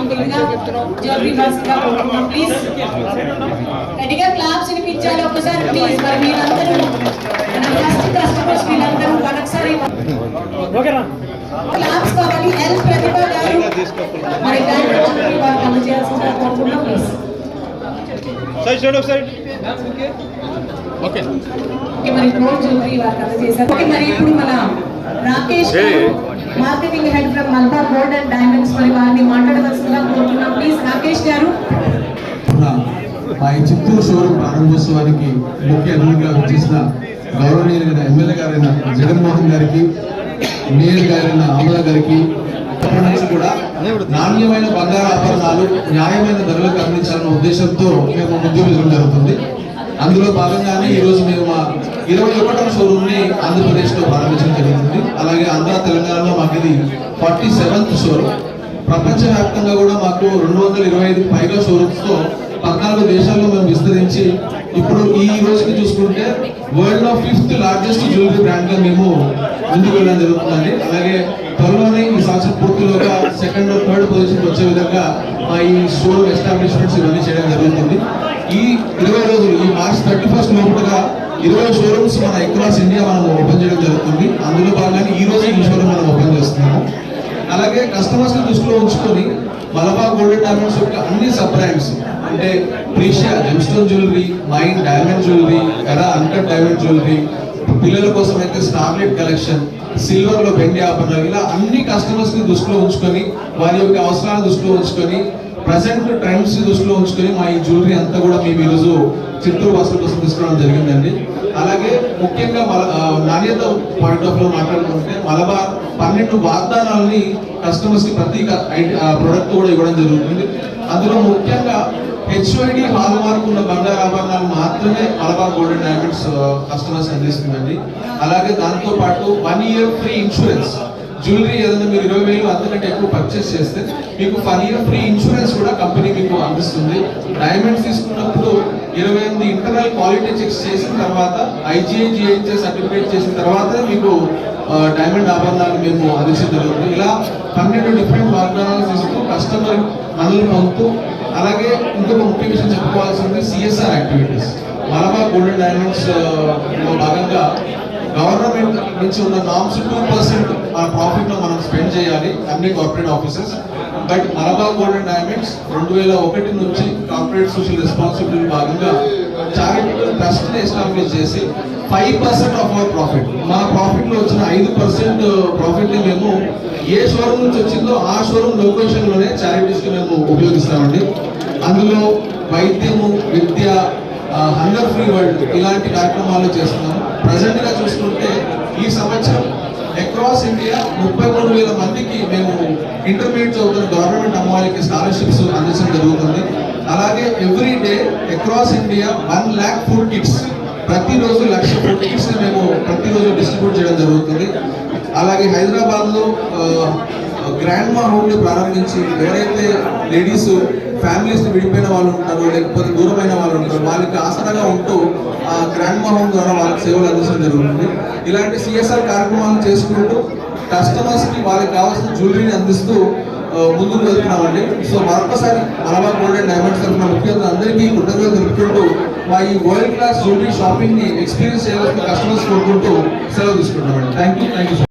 రావాల్సిందిగా jewellery first please గట్టిగా claps వినిపించాలి ఒకసారి ప్లీజ్. మరి మీరందరూ ఫస్ట్ కస్టమర్స్ వీళ్ళందరూ ఒకసారి క్లాప్స్ కావాలి. ఎల్ ప్రతిభ గారు మరి జ్యువెలరీ వారికి అందజేయాల్సిందిగా కోరుకుంటున్నాం ప్లీజ్. ఓకే మరి గోల్డ్ జ్యువెలరీ వారికి అందజేశారు. ఓకే మరి ఇప్పుడు మన Rakesh marketing head from Malabar gold and diamonds మరి వారిని మాట్లాడవలసిందిగా కోరుతున్నాం ప్లీజ్. రాకేష్ గారు మా ఈ చిత్తూరు షోరూమ్ ప్రారంభోత్సవానికి ముఖ్య అతిథిగా వచ్చేసిన గౌరవనీయులైన ఎమ్మెల్యే గారైన జగన్మోహన్ గారికి, మేయర్ గారైన ఆమల గారికి కూడా నాణ్యమైన బంగారు ఆభరణాలు న్యాయమైన ధరలకు అందించాలన్న ఉద్దేశంతో మేము ముందుకు వెళ్ళడం జరుగుతుంది. అందులో భాగంగానే ఈరోజు మేము మా 21వ షోరూమ్ ని ఆంధ్రప్రదేశ్ లో ప్రారంభించడం జరిగింది. అలాగే ఆంధ్ర తెలంగాణలో మాకు ఇది 47th షోరూమ్. ప్రపంచవ్యాప్తంగా కూడా మాకు 225కి పైగా షోరూమ్స్ తో 14 దేశాల్లో మేము విస్తరించి ఇప్పుడు ఈ రోజుకి చూసుకుంటే వరల్డ్ లో 5th లార్జెస్ట్ జ్యువెలరీ బ్రాండ్ గా మేము ముందుకు వెళ్ళడం జరుగుతుందండి. అలాగే త్వరలోనే ఈ సంవత్సరం పూర్తిలోగా 2nd or 3rd పొజిషన్ వచ్చే విధంగా మా ఈ షోరూమ్ ఎస్టాబ్లిష్మెంట్స్ ఇవన్నీ చేయడం జరుగుతుంది. ఈ 20 రోజులు ఈ మార్చ్ 31st లోపుగా 20 షోరూమ్స్ మన అక్రాస్ ఇండియా మనం ఓపెన్ చేయడం జరుగుతుంది. అందులో భాగంగానే ఈ రోజు ఈ షోరూమ్ మనం ఓపెన్ చేస్తున్నాము. అలాగే కస్టమర్స్ ని దృష్టిలో ఉంచుకొని మలబార్ గోల్డ్ అండ్ డైమండ్స్ యొక్క అన్ని సబ్ బ్రాండ్స్ అంటే Precia gemstone jewellery, Mine diamond jewellery, Era uncut diamond jewellery, పిల్లల కోసం అయితే స్టార్లెట్ కలెక్షన్, సిల్వర్ లో వెండి ఆభరణాలు, ఇలా అన్ని కస్టమర్స్ ని దృష్టిలో ఉంచుకొని వారి యొక్క అవసరాలను దృష్టిలో ఉంచుకొని ప్రజెంట్ ట్రెండ్స్ దృష్టిలో ఉంచుకొని మా ఈ జ్యువెలరీ అంతా కూడా మేము ఈరోజు చిత్తూరు వాసుల కోసం తీసుకోవడం జరిగిందండి. అలాగే ముఖ్యంగా నాణ్యత పాయింట్ ఆఫ్ లో మాట్లాడుకుంటే మలబార్ 12 వాగ్దానాలని కస్టమర్స్ కి ప్రతి ప్రొడక్ట్ కూడా ఇవ్వడం జరుగుతుంది. అందులో ముఖ్యంగా HYD హాల్ మార్క్ ఉన్న బంగారు ఆభరణాలు మాత్రమే Malabar gold and diamonds customers అందిస్తుందండి. అలాగే దాంతో పాటు 1 year ఫ్రీ ఇన్సూరెన్స్. జ్యువెలరీ ఏదైనా మీరు 20,000 అంతకంటే ఎక్కువ పర్చేస్ చేస్తే మీకు 1 year ఫ్రీ ఇన్సూరెన్స్ కూడా కంపెనీ మీకు అందిస్తుంది. డైమండ్స్ తీసుకున్నప్పుడు 28 ఇంటర్నల్ క్వాలిటీ చెక్స్ చేసిన తర్వాత IGI/GIA సర్టిఫికేట్ చేసిన తర్వాత మీకు డైమండ్ ఆభరణాలు మేము అందించడం జరుగుతుంది. ఇలా 12 డిఫరెంట్ వాగ్దానాలు తీస్తూ కస్టమర్ మనల్ని పొందుతూ, అలాగే ఇంకొక ముఖ్య విషయం చెప్పుకోవాల్సింది CSR activities. Malabar gold and diamonds లో భాగంగా గవర్నమెంట్ నుంచి ఉన్న నామ్స్ 2% మన ప్రాఫిట్ లో మనం స్పెండ్ చేయాలి అన్ని corporate offices. But Malabar gold and diamonds 2001 నుంచి కార్పొరేట్ సోషల్ రెస్పాన్సిబిలిటీ భాగంగా చారిటబుల్ ట్రస్ట్ ని ఎస్టాబ్లిష్ చేసి 5% ఆఫ్ అవర్ ప్రాఫిట్, మా ప్రాఫిట్ లో వచ్చిన 5% ప్రాఫిట్ ని మేము ఏ షోరూమ్ నుంచి వచ్చిందో ఆ షోరూమ్ లొకేషన్ లోనే చారిటీస్ కి మేము ఉపయోగిస్తామండి. అందులో వైద్యము, విద్య, హంగర్ ఫ్రీ వరల్డ్ ఇలాంటి కార్యక్రమాలు చేస్తున్నాము. ప్రజెంట్ గా చూసుకుంటే ఈ సంవత్సరం అక్రాస్ ఇండియా 33,000 మందికి మేము ఇంటర్మీడియట్ చదువుతున్న గవర్నమెంట్ అమ్మాయిలకి స్కాలర్షిప్స్ అందించడం జరుగుతుంది. అలాగే every day across India 1 lakh food kits, ప్రతిరోజు 1,00,000 ఫుడ్ కిట్స్ మేము ప్రతిరోజు డిస్ట్రిబ్యూట్ చేయడం జరుగుతుంది. అలాగే హైదరాబాద్ లో గ్రాండ్ మా హోమ్ ని ప్రారంభించి ఎవరైతే లేడీస్ ఫ్యామిలీస్ విడిపోయిన వాళ్ళు ఉంటారో లేకపోతే దూరమైన వాళ్ళు ఉంటారో వాళ్ళకి ఆసరాగా ఉంటూ ఆ గ్రాండ్ మా హోమ్ ద్వారా వాళ్ళకి సేవలు అందించడం జరుగుతుంది. ఇలాంటి CSR కార్యక్రమాలు చేసుకుంటూ కస్టమర్స్ కి వాళ్ళకి కావాల్సిన జ్యువెలరీని అందిస్తూ ముందుకు వెళ్తున్నామండి. సో మరొకసారి మలబార్ గోల్డ్ అండ్ డైమండ్స్ తరఫున ముఖ్యంగా అందరికీ కృతజ్ఞతలు తెలుపుకుంటూ మా ఈ వరల్డ్ క్లాస్ జ్యువెలరీ షాపింగ్ ని ఎక్స్పీరియన్స్ చేయాల్సిన కస్టమర్స్ కోరుకుంటూ సెలవు తీసుకుంటామండి. Thank you.